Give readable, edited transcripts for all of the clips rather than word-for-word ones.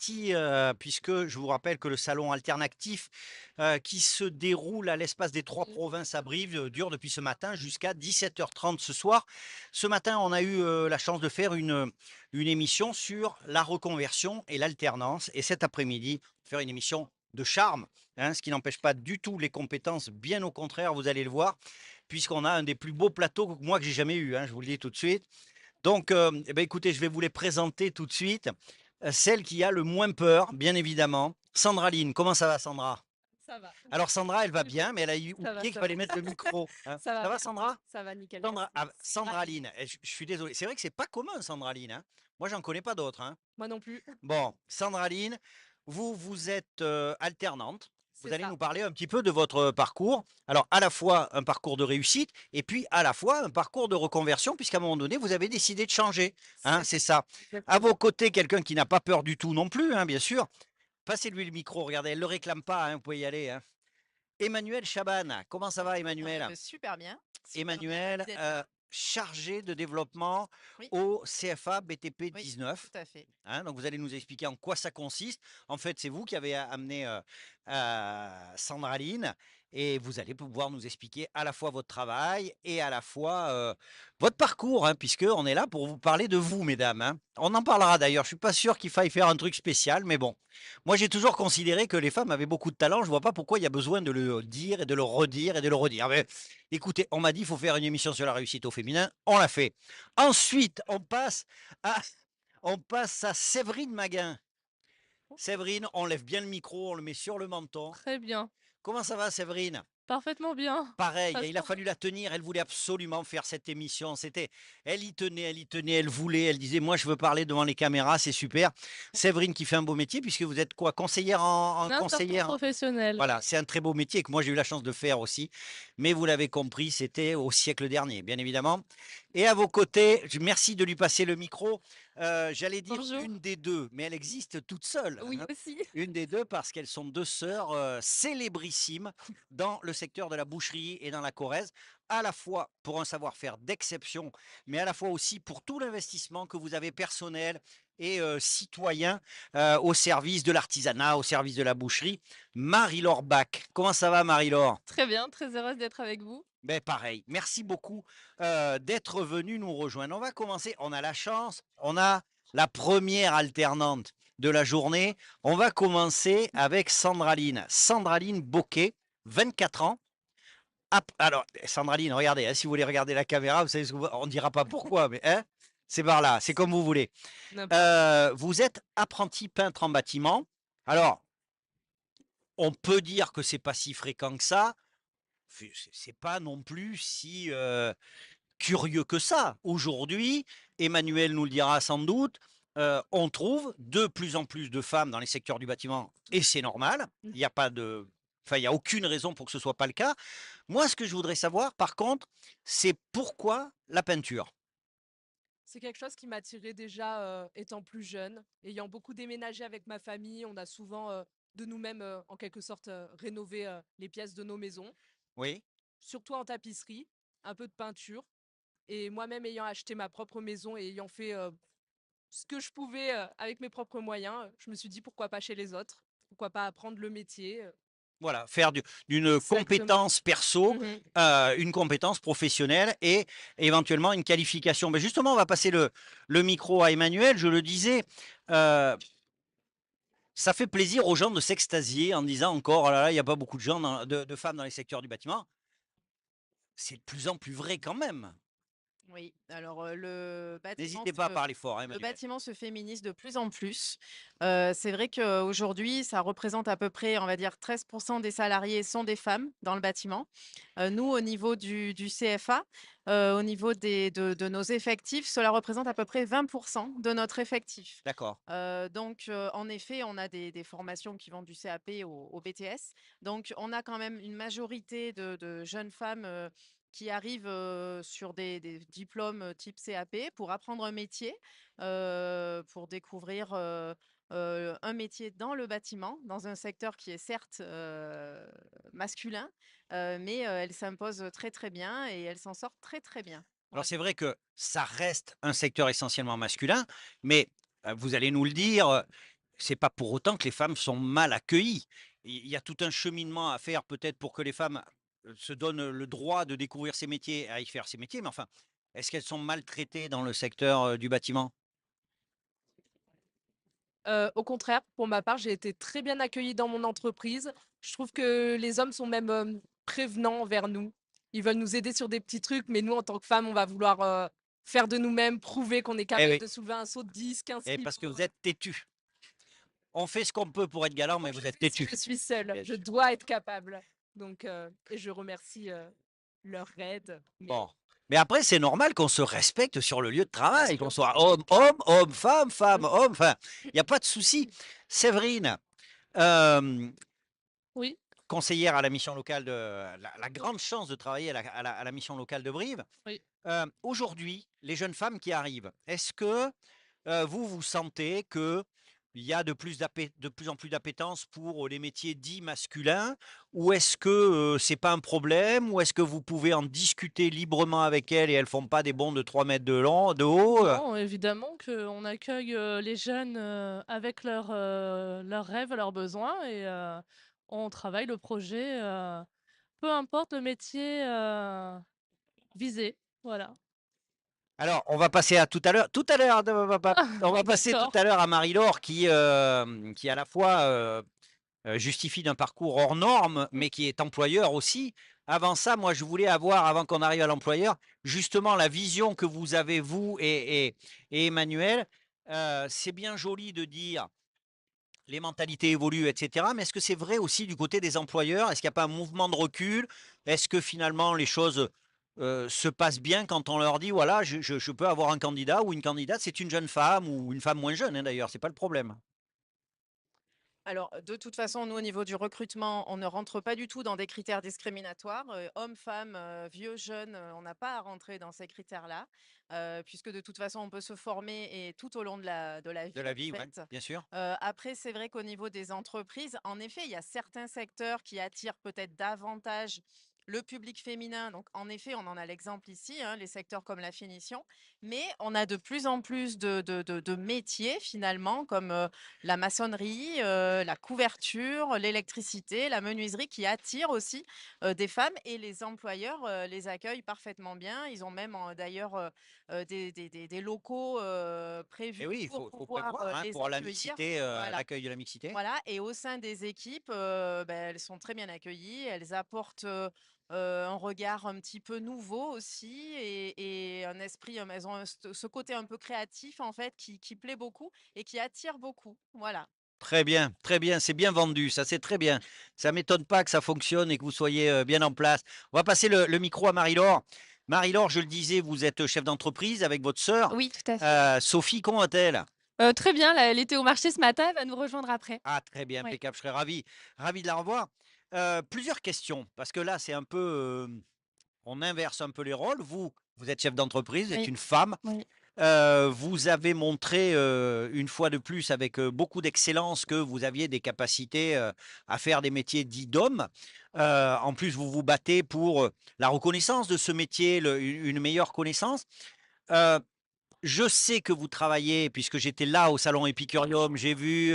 partie, puisque je vous rappelle que le salon alternatif, qui se déroule à l'espace des 3 Mmh. provinces à Brive, dure depuis ce matin jusqu'à 17h30 ce soir. Ce matin, on a eu, la chance de faire une émission sur la reconversion et l'alternance et cet après-midi, faire une émission de charme, hein, ce qui n'empêche pas du tout les compétences, bien au contraire, vous allez le voir, puisqu'on a un des plus beaux plateaux que moi que j'ai jamais eu, hein, je vous le dis tout de suite. Donc, eh beh, écoutez, je vais vous les présenter tout de suite. Celle qui a le moins peur, bien évidemment, Sandraline. Comment ça va, Sandra? Ça va, Alors Sandra, elle va super. bien, mais elle a Ça va, oublié qu'il ça va. fallait mettre le micro, hein. Ça va, Ça va, merci. Sandra? Ça va nickel, Sandra, merci. Sandraline. Sandraline, je suis désolé. C'est vrai que c'est pas commun, Sandraline, hein. Moi, j'en connais pas d'autres, hein. Moi non plus. Bon, Sandraline, vous êtes, alternante. Vous C'est allez ça, nous parler un petit peu de votre parcours. Alors, à la fois un parcours de réussite et puis à la fois un parcours de reconversion puisqu'à un moment donné, vous avez décidé de changer, hein, c'est c'est ça, ça. À exactement. vos côtés, quelqu'un qui n'a pas peur du tout non plus, hein, bien sûr. Passez-lui le micro, regardez, elle le réclame pas, hein, vous pouvez y aller, hein. Emmanuel Chaban, comment ça va Emmanuel? Super bien, super bien, ravi Emmanuel, d'être là. chargé de développement Oui, au CFA BTP oui, 19. tout à fait. Hein, donc vous allez nous expliquer en quoi ça consiste. En fait, c'est vous qui avez amené Sandraline et vous allez pouvoir nous expliquer à la fois votre travail et à la fois votre parcours, hein, puisqu'on est là pour vous parler de vous, mesdames, hein. On en parlera d'ailleurs. Je suis pas sûr qu'il faille faire un truc spécial, mais bon. Moi, j'ai toujours considéré que les femmes avaient beaucoup de talent. Je vois pas pourquoi il y a besoin de le dire et de le redire et de le redire. Mais, écoutez, on m'a dit qu'il faut faire une émission sur la réussite au féminin. On l'a fait. Ensuite, à on passe à Séverine Maguin. Séverine, on lève bien le micro, on le met sur le menton. Très bien, Comment ça va, Séverine? parfaitement bien. Pareil, Très il a fort. fallu la tenir, elle voulait absolument faire cette émission. Elle y tenait, elle voulait, elle disait, moi je veux parler devant les caméras, c'est super. Séverine qui fait un beau métier, puisque vous êtes quoi, Interprète conseillère? professionnel, Voilà, c'est un très beau métier que moi j'ai eu la chance de faire aussi. Mais vous l'avez compris, c'était au siècle dernier, bien évidemment. Et à vos côtés, merci de lui passer le micro. J'allais dire bonjour. une des deux, mais elle existe toute seule, Oui, hein. aussi. Une des deux parce qu'elles sont deux sœurs célébrissimes dans le secteur de la boucherie et dans la Corrèze, à la fois pour un savoir-faire d'exception, mais à la fois aussi pour tout l'investissement que vous avez personnel et citoyen au service de l'artisanat, au service de la boucherie. Marie-Laure Bach. Comment ça va, Marie-Laure? Très bien, très heureuse d'être avec vous. Ben pareil. Merci beaucoup d'être venu nous rejoindre. On va commencer. On a la chance. On a la première alternante de la journée. On va commencer avec Sandraline. Sandraline Boquet, 24 ans. Alors, Sandraline, regardez, hein, si vous voulez regarder la caméra, vous savez on ne dira pas pourquoi, mais hein, c'est par là, c'est comme vous voulez. N'importe. Vous êtes apprenti peintre en bâtiment. Alors, on peut dire que c'est pas si fréquent que ça. C'est pas non plus si curieux que ça. Aujourd'hui, Emmanuel nous le dira sans doute, on trouve de plus en plus de femmes dans les secteurs du bâtiment et c'est normal. Il n'y a pas de, enfin, il y a aucune raison pour que ce soit pas le cas. Moi, ce que je voudrais savoir, par contre, c'est pourquoi la peinture. C'est quelque chose qui m'attirait déjà étant plus jeune. Ayant beaucoup déménagé avec ma famille, on a souvent de nous-mêmes, en quelque sorte, rénové les pièces de nos maisons, Oui. surtout en tapisserie, un peu de peinture. Et moi-même ayant acheté ma propre maison et ayant fait ce que je pouvais avec mes propres moyens, je me suis dit pourquoi pas chez les autres, pourquoi pas apprendre le métier. Voilà, faire d'une Exactement. compétence perso, Mhm. une compétence professionnelle et éventuellement une qualification. Mais justement, on va passer le micro à Emmanuel. Je le disais, euh, ça fait plaisir aux gens de s'extasier en disant encore, oh là là, il n'y a pas beaucoup de gens, de femmes dans les secteurs du bâtiment. C'est de plus en plus vrai quand même. Oui, alors N'hésitez pas à parler fort, hein, le Emmanuel. bâtiment se féminise de plus en plus. C'est vrai qu'aujourd'hui, ça représente à peu près, on va dire, 13% des salariés sont des femmes dans le bâtiment. Nous, au niveau du CFA, au niveau de nos effectifs, cela représente à peu près 20% de notre effectif. D'accord. En effet, on a des formations qui vont du CAP au BTS. Donc, on a quand même une majorité de jeunes femmes qui arrivent sur des diplômes type CAP pour apprendre un métier, pour découvrir un métier dans le bâtiment, dans un secteur qui est certes masculin, mais elles s'imposent très très bien et elles s'en sortent très très bien. Alors Voilà. c'est vrai que ça reste un secteur essentiellement masculin, mais vous allez nous le dire, c'est pas pour autant que les femmes sont mal accueillies. Il y a tout un cheminement à faire peut-être pour que les femmes, se donnent, le droit de découvrir ces métiers, à y faire ces métiers, mais enfin, est-ce qu'elles sont maltraitées dans le secteur, du bâtiment? Au contraire, pour ma part, j'ai été très bien accueillie dans mon entreprise. Je trouve que les hommes sont même, prévenants envers nous. Ils veulent nous aider sur des petits trucs, mais nous, en tant que femmes, on va vouloir, faire de nous-mêmes, prouver qu'on est Eh capable oui, de soulever un seau de 10-15 et kilos. parce que vous êtes têtus. On fait ce qu'on peut pour être galant, Comment mais je vous êtes fais si têtus. je suis seule? Bien Je sûr. dois être capable. Donc et je remercie, leur aide, Bon, mais mais après c'est normal qu'on se respecte sur le lieu de bien travail, qu'on sûr. soit homme, homme, homme, femme, femme, Mmh. homme, enfin, il y a pas de souci. Séverine, hem, Oui, conseillère à la mission locale de la grande chance de travailler à la mission locale de Brive. oui. Aujourd'hui, les jeunes femmes qui arrivent, est-ce que, vous, vous sentez qu'il y a de plus en plus d'appétence pour les métiers dits masculins? Ou est-ce que, c'est pas un problème? Ou est-ce que vous pouvez en discuter librement avec elles et elles font pas des bonds de 3 mètres de haut? Non, évidemment qu'on accueille, les jeunes, avec leurs rêves, leurs besoins et on travaille le projet, peu importe le métier, visé, voilà. Alors, on va passer à tout à l'heure. Tout à l'heure, on va passer tout D'accord. à l'heure à Marie-Laure qui à la fois, justifie d'un parcours hors norme, Mmh. mais qui est employeur aussi. Avant ça, moi, je voulais avoir, avant qu'on arrive à l'employeur, justement la vision que vous avez, vous et Emmanuel. C'est bien joli de dire les mentalités évoluent, et cetera, mais est-ce que c'est vrai aussi du côté des employeurs? Est-ce qu'il n'y a pas un mouvement de recul? Est-ce que finalement les choses, se passent bien quand on leur dit: «Voilà, je peux avoir un candidat ou une candidate, c'est une jeune femme ou une femme moins jeune, hein, d'ailleurs, c'est pas le problème». Alors, de toute façon, nous, au niveau du recrutement, on ne rentre pas du tout dans des critères discriminatoires. Hommes, femmes, vieux, jeunes, on n'a pas à rentrer dans ces critères-là, puisque de toute façon, on peut se former et tout au long de la De vie, la en vie, ouais, fait. bien sûr. Après, c'est vrai qu'au niveau des entreprises, en effet, il y a certains secteurs qui attirent peut-être davantage le public féminin. Donc, en effet, on en a l'exemple ici, hein, les secteurs comme la finition. Mais on a de plus en plus de métiers, finalement, comme la maçonnerie, la couverture, l'électricité, la menuiserie qui attirent aussi, des femmes et les employeurs, les accueillent parfaitement bien. Ils ont même d'ailleurs, des locaux, Et prévus oui, pour faut pouvoir, prévoir, hein, les pour la accueillir. mixité, Voilà. l'accueil de la mixité. Voilà et au sein des équipes, elles sont très bien accueillies. Elles apportent, un regard un petit peu nouveau aussi et un esprit, elles ont ce côté un peu créatif en fait qui plaît beaucoup et qui attire beaucoup. Voilà. Très bien, c'est bien vendu, ça, c'est très bien. Ça m'étonne pas que ça fonctionne et que vous soyez, bien en place. On va passer le micro à Marie-Laure. Marie-Laure, je le disais, vous êtes, chef d'entreprise avec votre sœur. Oui, tout à fait. Sophie, comment va-t-elle? Très bien, là, elle était au marché ce matin, elle va nous rejoindre après. Ah, très bien, Oui. impeccable, je serais ravi de la revoir. Plusieurs questions, parce que là, c'est un peu, on inverse un peu les rôles. Vous êtes chef d'entreprise, vous êtes Oui, une femme. oui. Vous avez montré, une fois de plus avec, beaucoup d'excellence que vous aviez des capacités, à faire des métiers dits d'hommes. En plus, vous vous battez pour, la reconnaissance de ce métier, une meilleure connaissance. Heu, je sais que vous travaillez puisque j'étais là au salon Epicurium, j'ai vu,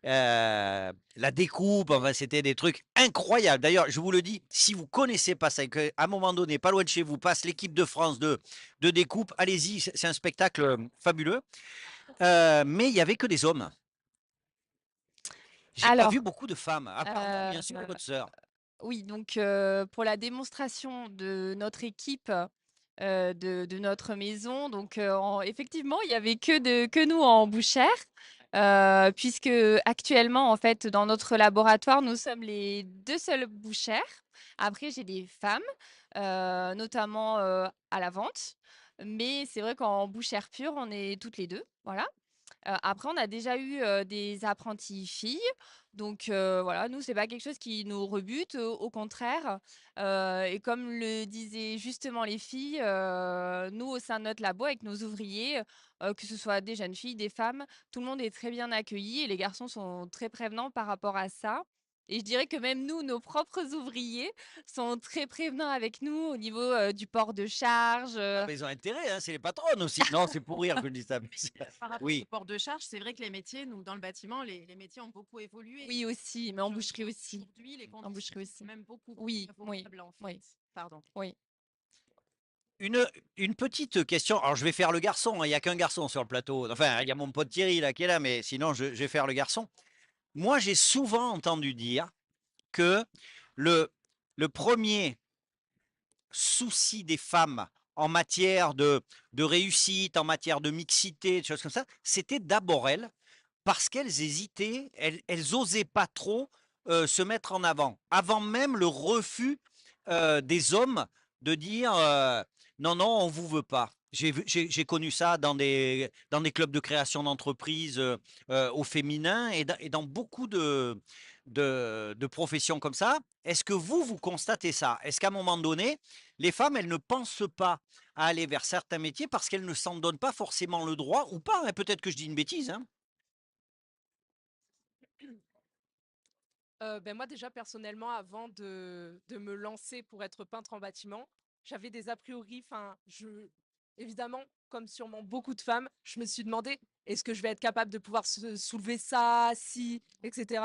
la découpe, enfin, c'était des trucs incroyables. D'ailleurs, je vous le dis, si vous connaissez pas ça et qu'à un moment donné, pas loin de chez vous, passe l'équipe de France de découpe, allez-y, c'est un spectacle, fabuleux. Mais il y avait que des hommes. J'ai pas vu Alors, beaucoup de femmes, à part vous, heu, bien sûr, et votre sœur. oui, donc pour la démonstration de notre équipe, de notre maison, donc en effectivement, il y avait que nous en bouchère, puisque actuellement, en fait, dans notre laboratoire, nous sommes les 2 seules bouchères. Après, j'ai des femmes, notamment, à la vente, mais c'est vrai qu'en bouchère pure, on est toutes les 2, voilà. Après on a déjà eu, des apprentis filles, donc voilà, nous c'est pas quelque chose qui nous rebute, au contraire, et comme le disaient justement les filles, nous au sein de notre labo avec nos ouvriers, que ce soit des jeunes filles, des femmes, tout le monde est très bien accueilli et les garçons sont très prévenants par rapport à ça. Et je dirais que même nous, nos propres ouvriers sont très prévenants avec nous au niveau du port de charge. Ah, mais ils ont intérêt, hein, c'est les patronnes aussi. Non, c'est pour rire que je dis ça. Par rapport Oui. au port de charge, c'est vrai que les métiers, nous, dans le bâtiment, les métiers ont beaucoup évolué. Oui, aussi, mais en Je- boucherie aussi. Aujourd'hui, les En conditions boucherie sont aussi. même beaucoup plus Oui, favorables, en fait. oui, Pardon. oui. Une petite question. Alors, je vais faire le garçon, hein, il n'y a qu'un garçon sur le plateau. Enfin, il y a mon pote Thierry là qui est là, mais sinon, je vais faire le garçon. Moi, j'ai souvent entendu dire que le, le premier souci des femmes en matière de réussite, en matière de mixité, des choses comme ça, c'était d'abord elles, parce qu'elles hésitaient, elles osaient pas trop se mettre en avant même le refus des hommes de dire non, non, on vous veut pas. J'ai connu ça dans des clubs de création d'entreprises au féminin et dans beaucoup de professions comme ça. Est-ce que vous constatez ça? Est-ce qu'à un moment donné, les femmes, elles ne pensent pas à aller vers certains métiers parce qu'elles ne s'en donnent pas forcément le droit ou pas, hein? Peut-être que je dis une bêtise, hein. Ben moi déjà personnellement avant de me lancer pour être peintre en bâtiment, j'avais des a priori, enfin évidemment comme sûrement beaucoup de femmes, je me suis demandé est-ce que je vais être capable de pouvoir soulever ça, si, etc.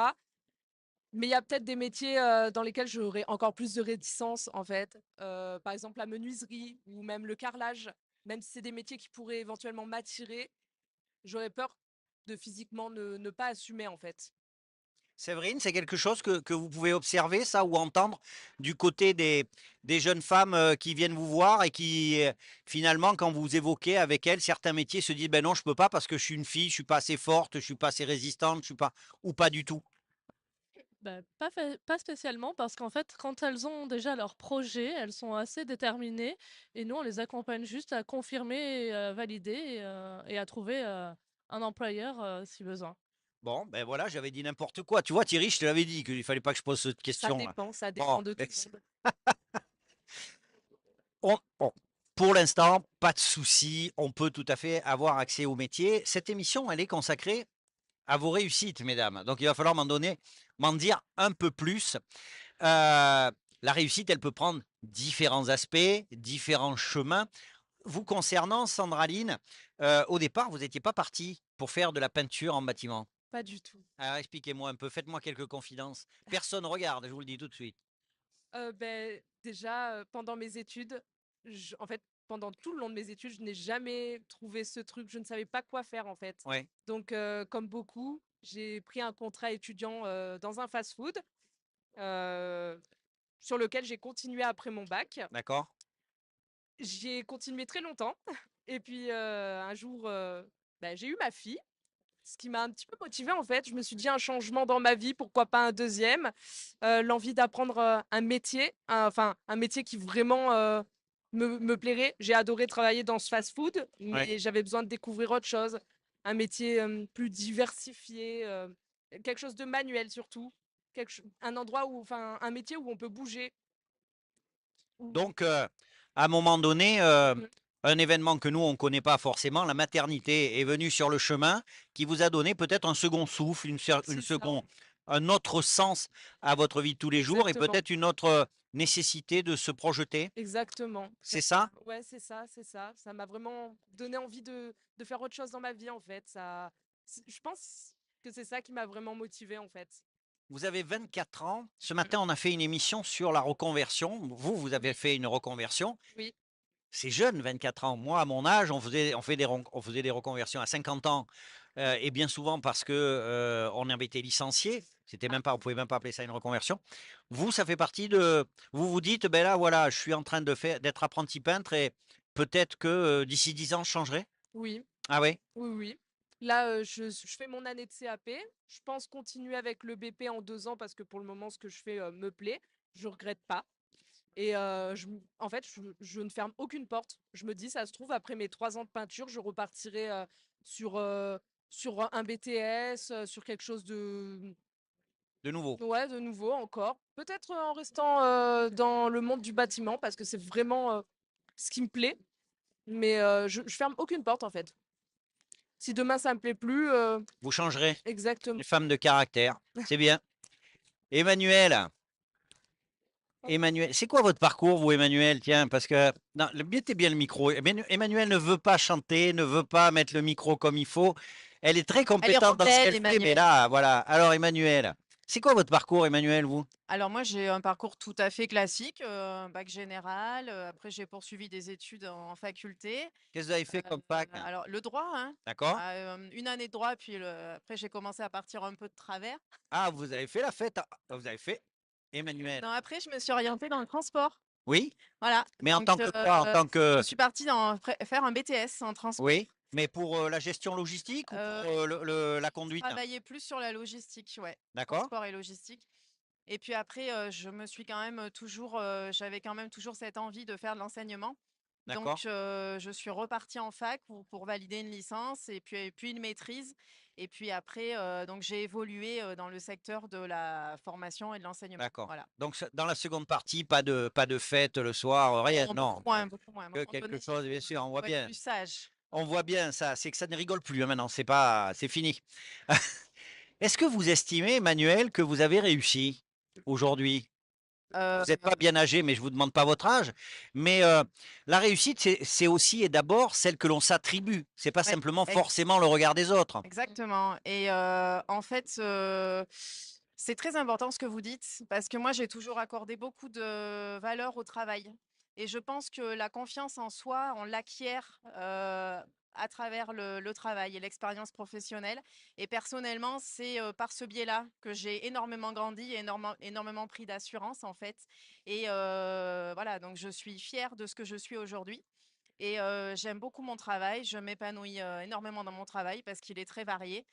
Mais il y a peut-être des métiers dans lesquels j'aurais encore plus de réticence en fait. Par exemple la menuiserie ou même le carrelage, même si c'est des métiers qui pourraient éventuellement m'attirer, j'aurais peur de physiquement ne pas assumer en fait. Séverine, c'est quelque chose que vous pouvez observer, ça, ou entendre du côté des jeunes femmes qui viennent vous voir et qui, finalement, quand vous évoquez avec elles certains métiers, se disent, ben non, je peux pas parce que je suis une fille, je suis pas assez forte, je suis pas assez résistante, je suis pas, ou pas du tout. Bah, pas spécialement parce qu'en fait, quand elles ont déjà leur projet, elles sont assez déterminées et nous, on les accompagne juste à confirmer et valider et à trouver, un employeur, si besoin. Bon, ben voilà, j'avais dit n'importe quoi. Tu vois, Thierry, je te l'avais dit qu'il fallait pas que je pose cette question-là. Ça Bon, dépend de tout ben, le monde. bon, pour l'instant, pas de souci, on peut tout à fait avoir accès au métier. Cette émission, elle est consacrée à vos réussites, mesdames. Donc, il va falloir m'en dire un peu plus. La réussite, elle peut prendre différents aspects, différents chemins. Vous concernant, Sandraline, au départ, vous n'étiez pas partie pour faire de la peinture en bâtiment. Pas du tout. Alors, expliquez-moi un peu, faites-moi quelques confidences. Personne regarde, je vous le dis tout de suite. Déjà, pendant mes études, en fait, pendant tout le long de mes études, je n'ai jamais trouvé ce truc. Je ne savais pas quoi faire, en fait. Oui, Donc, comme beaucoup, j'ai pris un contrat étudiant dans un fast-food euh, sur lequel j'ai continué après mon bac. d'accord. J'y ai continué très longtemps. Et puis, un jour, j'ai eu ma fille. Ce qui m'a un petit peu motivée en fait, je me suis dit un changement dans ma vie, pourquoi pas un deuxième. L'envie d'apprendre un métier, enfin un métier qui vraiment me plairait. J'ai adoré travailler dans ce fast-food, Oui. mais j'avais besoin de découvrir autre chose, un métier plus diversifié, quelque chose de manuel surtout, un endroit où, enfin un métier où on peut bouger. Donc, à un moment donné, Mhm. un événement que nous, on ne connaît pas forcément, la maternité est venue sur le chemin, qui vous a donné peut-être un second souffle, C'est ça, un autre sens à votre vie de tous les jours et exactement. peut-être une autre nécessité de se projeter. Exactement. C'est ça? Ouais, c'est ça, c'est ça. Ça m'a vraiment donné envie de faire autre chose dans ma vie, en fait. Je pense que c'est ça qui m'a vraiment motivée, en fait. Vous avez 24 ans. Ce Mm. matin, on a fait une émission sur la reconversion. Vous avez Oui, fait une reconversion. oui, C'est jeune, 24 ans. Moi, à mon âge, on faisait des reconversions à 50 ans, et bien souvent parce que on avait été licencié. C'était même pas, on pouvait même pas appeler ça une reconversion. Vous, ça fait partie de. Vous vous dites, ben là, voilà, je suis en train d'être apprenti peintre et peut-être que d'ici 10 ans, je changerai. oui, Ah oui, oui, oui. Là, je fais mon année de CAP. Je pense continuer avec le BP en 2 ans parce que pour le moment, ce que je fais me plaît. Je regrette pas. Et en fait, je ne ferme aucune porte. Je me dis, ça se trouve, après mes 3 ans de peinture, je repartirai sur, euh, sur un BTS, sur quelque chose de nouveau. ouais, de nouveau encore. Peut-être en restant dans le monde du bâtiment parce que c'est vraiment ce qui me plaît. Mais je ferme aucune porte en fait. Si demain ça me plaît plus, Vous changerez. Une exactement. femme de caractère. C'est bien. Emmanuel, Emmanuel, c'est quoi votre parcours, vous, Emmanuel? Tiens, parce que non, mettez bien le micro. Emmanuel ne veut pas chanter, ne veut pas mettre le micro comme il faut. Elle est très Elle est compétente dans ce rebelle, qu'elle fait, mais Emmanuel. là, voilà. Alors, Emmanuel, c'est quoi votre parcours, Emmanuel, vous? Alors moi, j'ai un parcours tout à fait classique, bac général. Après, j'ai poursuivi des études en faculté. Qu'est-ce que vous avez fait comme fac? Alors le droit, hein, D'accord? une année de droit, puis après j'ai commencé à partir un peu de travers. Ah, vous avez fait la fête. Vous avez fait, Emmanuel. Non, après, je me suis orientée dans le transport. Oui, Voilà, mais en donc tant que quoi? En tant je que. suis partie faire un BTS en transport. Oui, mais pour la gestion logistique ou pour la conduite? Travailler plus sur la logistique, ouais, D'accord? transport et logistique. Et puis après, je me suis quand même toujours, j'avais quand même toujours cette envie de faire de l'enseignement. D'accord? Donc, je suis repartie en fac pour valider une licence et puis une maîtrise. Et puis après, donc j'ai évolué dans le secteur de la formation et de l'enseignement. D'accord. Voilà. Donc, dans la seconde partie, pas de fête le soir, rien. Bon, Non, beaucoup moins, beaucoup moins. À un que moment quelque donné, chose, bien sûr, on voit faut être bien. plus sage. On voit bien ça. C'est que ça ne rigole plus hein, maintenant. C'est pas, c'est fini. Est-ce que vous estimez, Emmanuel, que vous avez réussi aujourd'hui? Vous n'êtes pas bien âgé, mais je vous demande pas votre âge. Mais la réussite, c'est aussi et d'abord celle que l'on s'attribue. C'est pas Ouais, simplement forcément le regard des autres. exactement. Et en fait, c'est très important ce que vous dites parce que moi, j'ai toujours accordé beaucoup de valeur au travail. Et je pense que la confiance en soi, on l'acquiert à travers le travail et l'expérience professionnelle. Et personnellement, c'est par ce biais-là que j'ai énormément grandi et énormément pris d'assurance, en fait. Et voilà, donc je suis fière de ce que je suis aujourd'hui. Et j'aime beaucoup mon travail. Je m'épanouis, énormément dans mon travail parce qu'il est très varié.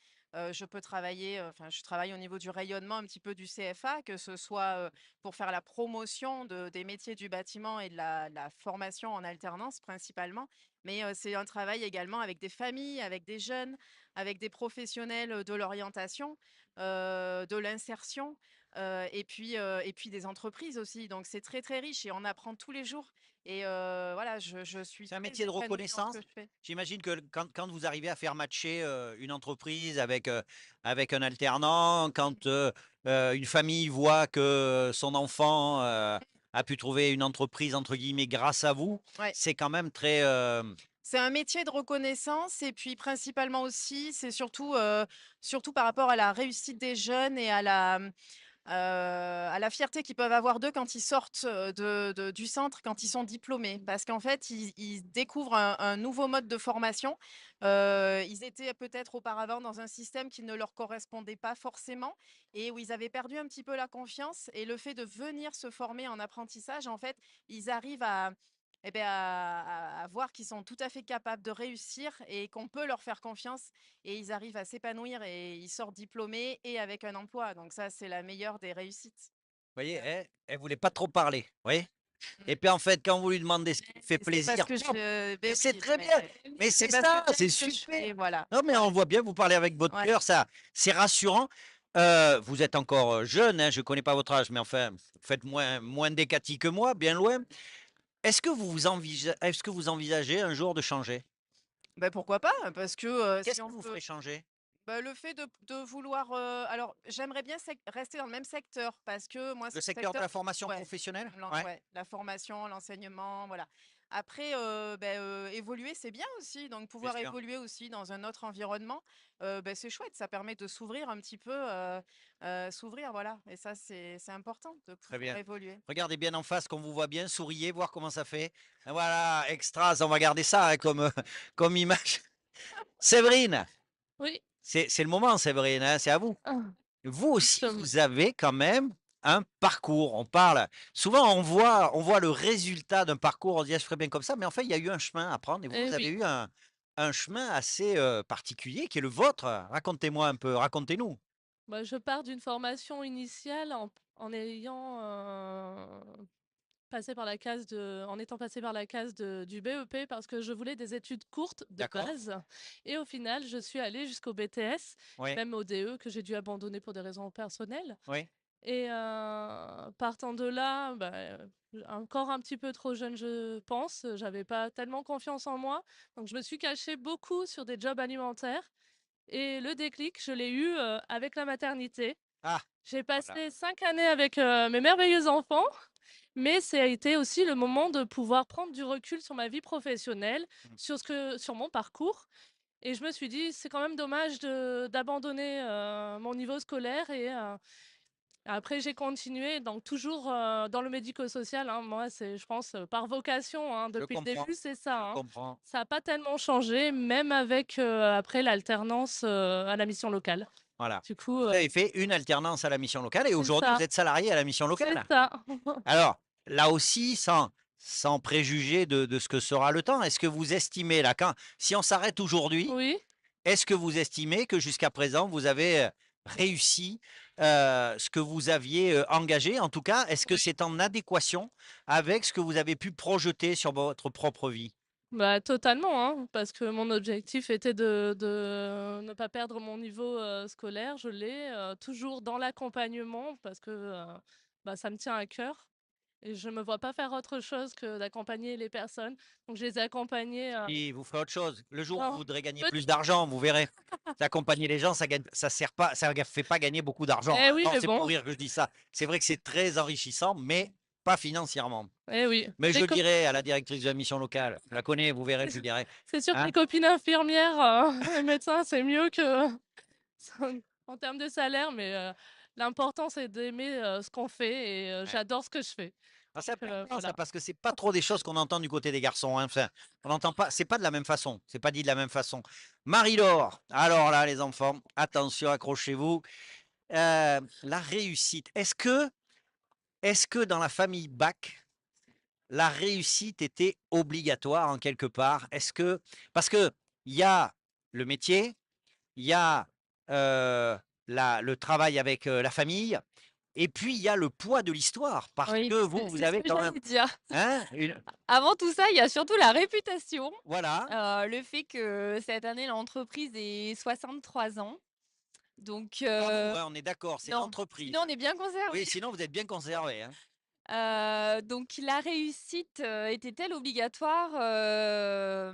Je peux travailler, enfin, je travaille au niveau du rayonnement un petit peu du CFA, que ce soit, pour faire la promotion des métiers du bâtiment et de la formation en alternance principalement. Mais, c'est un travail également avec des familles, avec des jeunes, avec des professionnels, de l'orientation, de l'insertion, et puis des entreprises aussi. Donc c'est très, très riche et on apprend tous les jours. Et voilà, je suis C'est un très métier de épanouie dans ce reconnaissance. que je fais. J'imagine que quand vous arrivez à faire matcher une entreprise avec un alternant, quand une famille voit que son enfant a pu trouver une entreprise, entre guillemets, grâce à vous, Ouais. c'est quand même très. C'est un métier de reconnaissance et puis principalement aussi, c'est surtout par rapport à la réussite des jeunes et à la fierté qu'ils peuvent avoir d'eux quand ils sortent, du centre, quand ils sont diplômés. Parce qu'en fait, ils découvrent un nouveau mode de formation. Ils étaient peut-être auparavant dans un système qui ne leur correspondait pas forcément et où ils avaient perdu un petit peu la confiance et le fait de venir se former en apprentissage, en fait, ils arrivent à voir qu'ils sont tout à fait capables de réussir et qu'on peut leur faire confiance et ils arrivent à s'épanouir et ils sortent diplômés et avec un emploi. Donc ça, c'est la meilleure des réussites. Vous voyez, elle voulait pas trop parler. Vous voyez? Mmh. Et puis en fait, quand vous lui demandez ce qui lui fait C'est parce plaisir, que pop, beh, c'est oui, très bien. Mais c'est c'est parce que ça, j'aime c'est ce que je super. fais, voilà. Non, mais on le voit bien, vous parlez avec votre Ouais. cœur, ça, c'est rassurant. Vous êtes encore jeune, hein, je ne connais pas votre âge, mais enfin, vous faites moins d'hécatie que moi, bien loin. Est-ce que vous envisagez un jour de changer? Bah, pourquoi pas? Parce que, Qu'est-ce si qui on vous peut ferait changer? bah, le fait de vouloir, alors j'aimerais bien rester dans le même secteur parce que moi, Le c'est un secteur de secteur la formation ouais, professionnelle? Ouais. ouais, la formation, l'enseignement, voilà. Après, évoluer, c'est bien aussi, donc Bien pouvoir sûr. évoluer aussi dans un autre environnement, c'est chouette, ça permet de s'ouvrir un petit peu, s'ouvrir, voilà et ça, c'est important de Très pouvoir bien. évoluer. Regardez bien en face, qu'on vous voit bien, souriez, voir comment ça fait. Et voilà, extras, on va garder ça hein, comme image. Séverine, Oui. c'est le moment, Séverine, hein, c'est à vous. Ah, Vous aussi, justement. vous avez quand même un parcours. On parle, souvent on voit le résultat d'un parcours, on se dit, ah, je ferais bien comme ça, mais en fait, il y a eu un chemin à prendre et vous, Eh vous avez oui. eu un chemin assez particulier qui est le vôtre. Racontez-moi un peu, racontez-nous. Bah, je pars d'une formation initiale en ayant en étant passé par la case du BEP parce que je voulais des études courtes de D'accord? base. Et au final, je suis allée jusqu'au BTS, Oui, même au DE que j'ai dû abandonner pour des raisons personnelles. oui, Et partant de là, bah, encore un petit peu trop jeune, je pense. J'avais pas tellement confiance en moi. Donc, je me suis cachée beaucoup sur des jobs alimentaires. Et le déclic, je l'ai eu avec la maternité. Ah, J'ai voilà, passé 5 années avec, mes merveilleux enfants, mais ça a été aussi le moment de pouvoir prendre du recul sur ma vie professionnelle, mmh, sur mon parcours et je me suis dit: «C'est quand même dommage de d'abandonner, mon niveau scolaire» et après j'ai continué donc toujours, dans le médico-social, hein. Moi, c'est je pense, par vocation, hein, je depuis le comprends, début, c'est ça, je hein. comprends. Ça a pas tellement changé, même avec, après l'alternance, à la mission locale. Voilà. Du coup, Vous avez fait une alternance à la mission locale et c'est aujourd'hui vous ça, êtes salarié à la mission c'est locale? ça. Alors, là aussi, sans préjuger de ce que sera le temps, est-ce que vous estimez là, quand si on s'arrête aujourd'hui, Oui. est-ce que vous estimez que jusqu'à présent vous avez, réussi, ce que vous aviez, engagé? En tout cas, est-ce que c'est en adéquation avec ce que vous avez pu projeter sur votre propre vie? Bah, totalement, hein, parce que mon objectif était de ne pas perdre mon niveau, scolaire. Je l'ai, toujours dans l'accompagnement parce que, bah, ça me tient à cœur et je me vois pas faire autre chose que d'accompagner les personnes. Donc je les ai accompagnées, Et vous ferez autre chose. Le jour où vous non, voudrez gagner peut plus d'argent, vous verrez. Accompagner les gens, ça sert pas, ça fait pas gagner beaucoup d'argent. eh oui, Non, mais c'est pour bon, rire que je dis ça. C'est vrai que c'est très enrichissant, mais pas financièrement. eh oui. Mais je Les le co dirai à la directrice de la mission locale. Je la connais, vous verrez, c'est je lui s dirai. c'est sûr que Hein? les copines infirmières, et médecins, c'est mieux que en termes de salaire, mais l'important, c'est d'aimer, ce qu'on fait et Ouais. j'adore ce que je fais. Ah, c'est important ça, Voilà. parce que c'est pas trop des choses qu'on entend du côté des garçons, hein. Enfin, on n'entend pas, c'est pas de la même façon. C'est pas dit de la même façon. Marie-Laure, alors là, les enfants, attention, accrochez-vous. La réussite. Est-ce que dans la famille Bach, la réussite était obligatoire en quelque part? Parce que il y a le métier, il y a, le travail avec, la famille et puis il y a le poids de l'histoire parce Oui, que vous, vous c'est ce avez que quand même j'allais dire. hein? Avant tout ça, il y a surtout la réputation, Voilà. le fait que cette année, l'entreprise ait 63 ans. Donc Pas vous, hein, on est d'accord, c'est non, l'entreprise. sinon on est bien conservé. Oui, sinon vous êtes bien conservés, hein. Donc la réussite, était-elle obligatoire?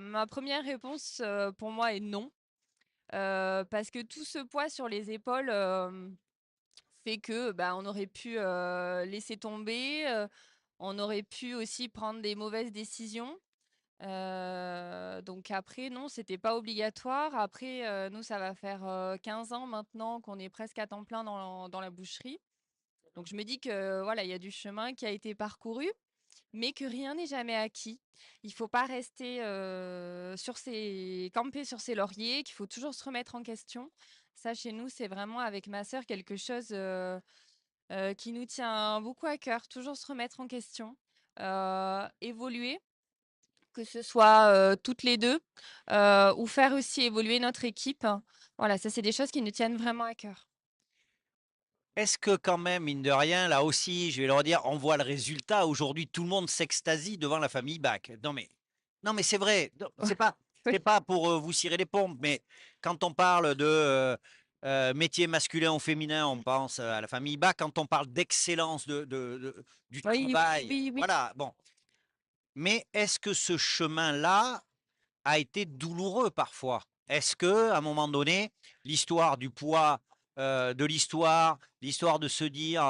Ma première réponse, pour moi est non, parce que tout ce poids sur les épaules, fait que, bah, on aurait pu, laisser tomber, on aurait pu aussi prendre des mauvaises décisions. Donc après non, c'était pas obligatoire. Après, nous ça va faire, 15 ans maintenant qu'on est presque à temps plein dans la boucherie. Donc je me dis que voilà, il y a du chemin qui a été parcouru, mais que rien n'est jamais acquis. Il faut pas rester, camper sur ses lauriers, qu'il faut toujours se remettre en question. Ça chez nous, c'est vraiment avec ma sœur quelque chose, qui nous tient beaucoup à cœur, toujours se remettre en question, évoluer, que ce soit, toutes les 2, ou faire aussi évoluer notre équipe. Voilà, ça, c'est des choses qui nous tiennent vraiment à cœur. Est-ce que quand même, mine de rien, là aussi, je vais leur dire, on voit le résultat. Aujourd'hui, tout le monde s'extasie devant la famille Bach. Non mais c'est vrai. Non, Oui. c'est pas pour vous cirer les pompes, mais quand on parle de métier masculin ou féminin, on pense à la famille Bach. Quand on parle d'excellence du Oui, oui, travail, oui, oui. voilà. Bon, mais est-ce que ce chemin-là a été douloureux parfois? Est-ce que, à un moment donné, l'histoire du poids, de l'histoire de se dire,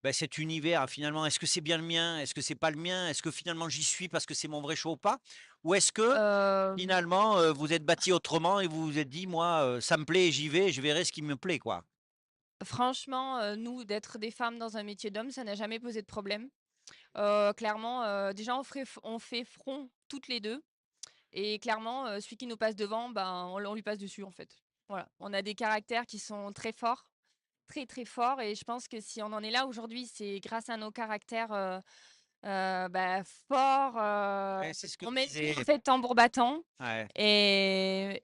bah, cet univers finalement, est-ce que c'est bien le mien? Est-ce que c'est pas le mien? Est-ce que finalement j'y suis parce que c'est mon vrai choix ou pas? Ou est-ce que Hem, finalement, vous êtes bâti autrement et vous vous êtes dit: «Moi, ça me plaît, j'y vais, je verrai ce qui me plaît», quoi? Franchement, nous, d'être des femmes dans un métier d'homme, ça n'a jamais posé de problème. Clairement, déjà, on fait front toutes les 2 et clairement, celui qui nous passe devant, ben, on lui passe dessus, en fait. Voilà. On a des caractères qui sont très forts, très, très forts et je pense que si on en est là aujourd'hui, c'est grâce à nos caractères, bah, forts, Ouais, c'est ce que on je met tout, disais. en fait, tambour battant Ouais. et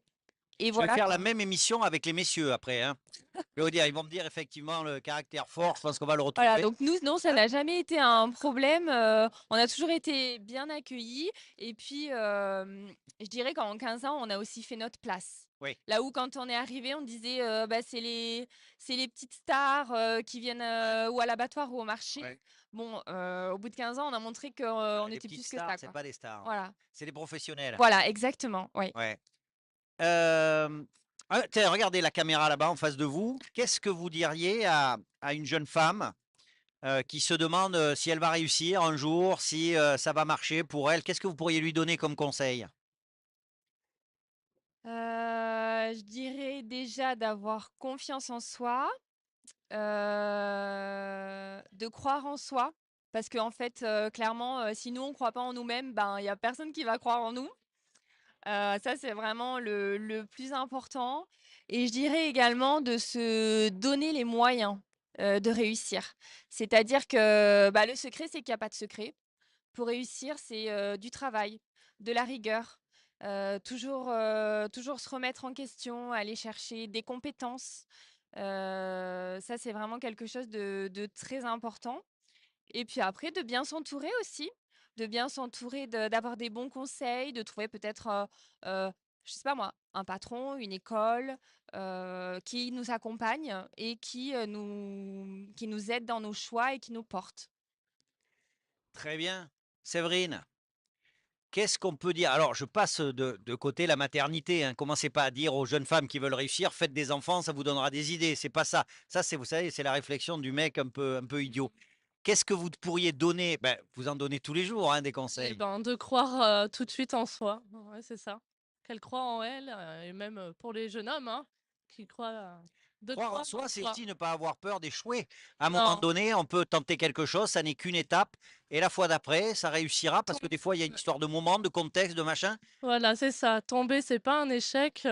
et Je vais voilà, faire la quoi. même émission avec les messieurs après, hein. Je vais vous dire, ils vont me dire effectivement le caractère fort, je pense qu'on va le Voilà, retrouver. donc nous, non, ça n'a jamais été un problème, on a toujours été bien accueillis et puis, je dirais qu'en 15 ans, on a aussi fait notre place. Oui, Là où quand on est arrivé, on disait, bah, c'est les petites stars, qui viennent, ou à l'abattoir ou au marché. ouais. Bon, au bout de 15 ans, on a montré qu'on on Les était petites plus que stars, ça, c'est quoi. pas des stars, Voilà. c'est des professionnels. Voilà, exactement, oui. Ouais. Hem, Ah, tiens, regardez la caméra là-bas en face de vous. Qu'est-ce que vous diriez à une jeune femme qui se demande si elle va réussir un jour, si ça va marcher pour elle? Qu'est-ce que vous pourriez lui donner comme conseil? Je dirais déjà d'avoir confiance en soi, de croire en soi. Parce qu'en fait, clairement, si nous on croit pas en nous-mêmes, ben, il y a personne qui va croire en nous. Ça, c'est vraiment le plus important et je dirais également de se donner les moyens, de réussir. C'est-à-dire que, bah, le secret, c'est qu'il y a pas de secret. Pour réussir, c'est, du travail, de la rigueur, toujours se remettre en question, aller chercher des compétences. Ça, c'est vraiment quelque chose de très important et puis après de bien s'entourer aussi, de bien s'entourer, d'avoir des bons conseils, de trouver peut-être, je sais pas moi, un patron, une école, qui nous accompagne et qui nous aide dans nos choix et qui nous porte. Très bien. Séverine, qu'est-ce qu'on peut dire? Alors, je passe de côté la maternité, hein. Commencez pas à dire aux jeunes femmes qui veulent réussir, faites des enfants, ça vous donnera des idées. C'est pas ça. Ça, c'est, vous savez, c'est la réflexion du mec un peu idiot. Qu'est-ce que vous pourriez donner? Ben, vous en donnez tous les jours, hein, des Et conseils. ben, de croire, tout de suite en soi. Ouais, c'est ça. Qu'elle croit en elle, et même, pour les jeunes hommes, hein, qui croient, de Croire en croire en soi, c'est soi. aussi ne pas avoir peur d'échouer. À un moment Non, donné, on peut tenter quelque chose, ça n'est qu'une étape, et la fois d'après, ça réussira parce que des fois, il y a une histoire de moment, de contexte, de machin. voilà, c'est ça. Tomber, c'est pas un échec,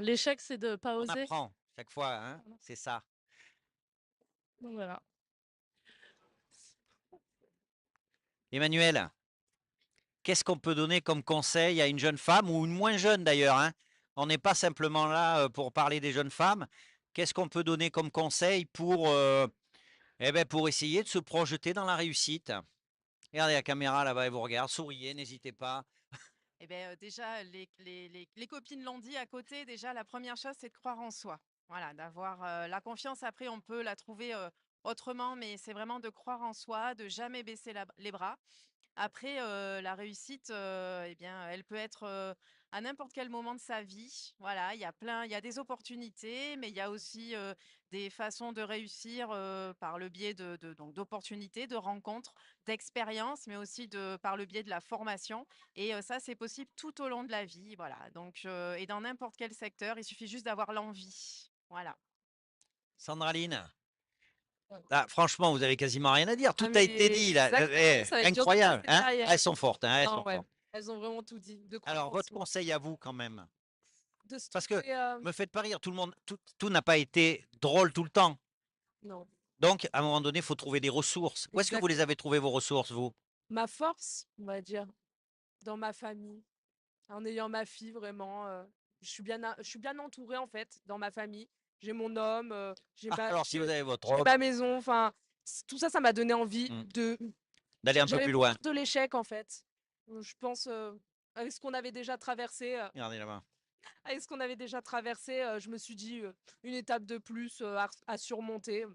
l'échec, c'est de pas On oser. apprend chaque fois, hein, Voilà, c'est ça. donc voilà. Emmanuel, qu'est-ce qu'on peut donner comme conseil à une jeune femme ou une moins jeune d'ailleurs, hein? On n'est pas simplement là pour parler des jeunes femmes. Qu'est-ce qu'on peut donner comme conseil eh ben, pour essayer de se projeter dans la réussite? Regardez la caméra là-bas, elle vous regarde, souriez, n'hésitez pas. Eh beh, déjà, les copines l'ont dit à côté, déjà, la première chose, c'est de croire en soi. Voilà, d'avoir, la confiance, après, on peut la trouver, autrement, mais c'est vraiment de croire en soi, de jamais baisser les bras. Après, la réussite, eh bien, elle peut être, à n'importe quel moment de sa vie. Voilà, il y a des opportunités, mais il y a aussi, des façons de réussir, par le biais donc d'opportunités, de rencontres, d'expériences, mais aussi par le biais de la formation et ça, c'est possible tout au long de la vie, voilà. Donc et dans n'importe quel secteur, il suffit juste d'avoir l'envie. Voilà. Sandraline, ah, franchement, vous avez quasiment rien à dire. Tout Ah a été mais dit là. exactement, ça va être dur de Incroyable, passer hein? derrière. Ah, elles sont fortes, hein, elles sont Non, ouais, fortes. elles ont vraiment tout dit, de croire Alors, en votre soi, conseil à vous quand même, de se parce que trouver, me faites pas rire, tout le monde, tout n'a pas été drôle tout le temps. non, Donc, à un moment donné, il faut trouver des ressources. Où est-ce que vous les avez exactement. trouvées, vos ressources, vous? Ma force, on va dire, dans ma famille, en ayant ma fille vraiment, je suis bien entourée en fait dans ma famille. J'ai mon homme, Ah, alors, si vous avez votre j'ai homme, ma maison, enfin, tout ça, ça m'a donné envie hmm, de d'aller un peu j'avais plus peur loin. de l'échec en fait. Je pense, avec ce qu'on avait déjà traversé, Regardez là-bas. je me suis dit, une étape de plus, à surmonter.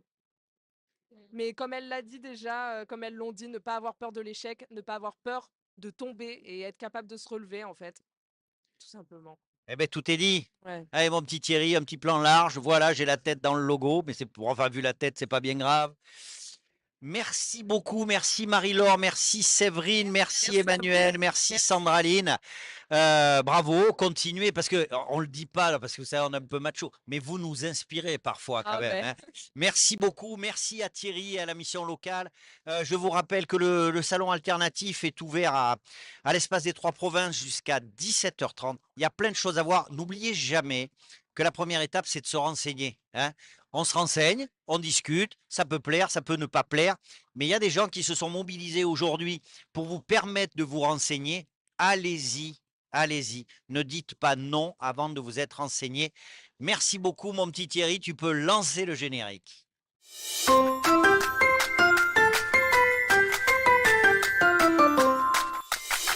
Mais comme elle l'a dit déjà, comme elles l'ont dit, ne pas avoir peur de l'échec, ne pas avoir peur de tomber et être capable de se relever en fait, tout simplement. Eh ben, tout est dit. Ouais. Allez, mon petit Thierry, un petit plan large. Voilà, j'ai la tête dans le logo, mais c'est pour, enfin, vu la tête, c'est pas bien grave. Merci beaucoup, merci Marie-Laure, merci Séverine, merci Merci à vous. Emmanuel, merci Merci. Sandraline. Bravo, continuez parce que on le dit pas là, parce que ça on est un peu macho, mais vous nous inspirez parfois quand Ah même, ben, hein. Merci beaucoup, merci à Thierry et à la mission locale. Je vous rappelle que le salon alternatif est ouvert à l'espace des Trois Provinces jusqu'à 17h30. Il y a plein de choses à voir. N'oubliez jamais que la première étape, c'est de se renseigner, hein. On se renseigne, on discute, ça peut plaire, ça peut ne pas plaire, mais il y a des gens qui se sont mobilisés aujourd'hui pour vous permettre de vous renseigner. Allez-y, allez-y. Ne dites pas non avant de vous être renseigné. Merci beaucoup, mon petit Thierry. Tu peux lancer le générique.